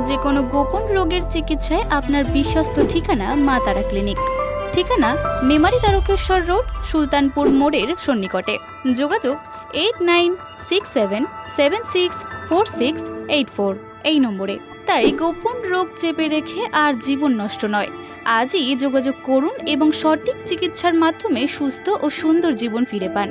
যে কোনো গোপন রোগের চিকিৎসায় আপনার বিশ্বস্ত ঠিকানা মা তারা ক্লিনিক। ঠিকানা মেমারি তারকেশ্বর রোড, সুলতানপুর মোড়ের সন্নিকটে। যোগাযোগ 8967764684 এই নম্বরে। তাই গোপন রোগ চেপে রেখে আর জীবন নষ্ট নয়। আজই যোগাযোগ করুন এবং সঠিক চিকিৎসার মাধ্যমে সুস্থ ও সুন্দর জীবন ফিরে পান।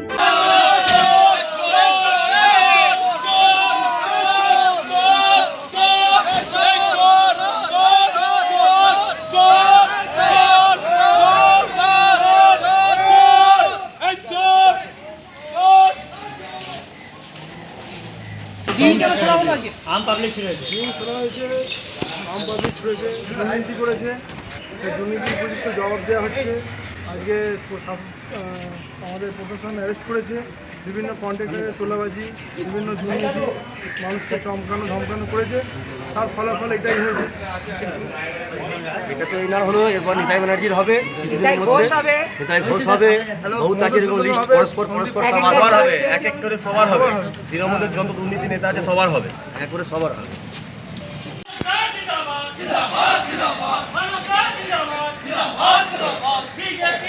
আম পাবলিক ছুড়েছে, দুর্নীতি করেছে, দুর্নীতির উপযুক্ত জবাব দেওয়া হচ্ছে। আজকে আমাদের প্রশাসন অ্যারেস্ট করেছে বিভিন্ন কন্ট্রাক্টরে তোলাবাজি, বিভিন্ন দুর্নীতি, মানুষকে ধমকানো করেছে। তার ফলাফল এটাই হয়েছে। এটা তো এনার হলো, এরপর নিতাই ব্যানার্জির হবে, নিতাই ঘোষ হবে, বহুত আছে লিস্ট, পরস্পর সবার হবে, এক এক করে সবার হবে। তৃণমূলের যত দুর্নীতি নেতা আছে সবার হবে, এক করে সবার হবে। BJP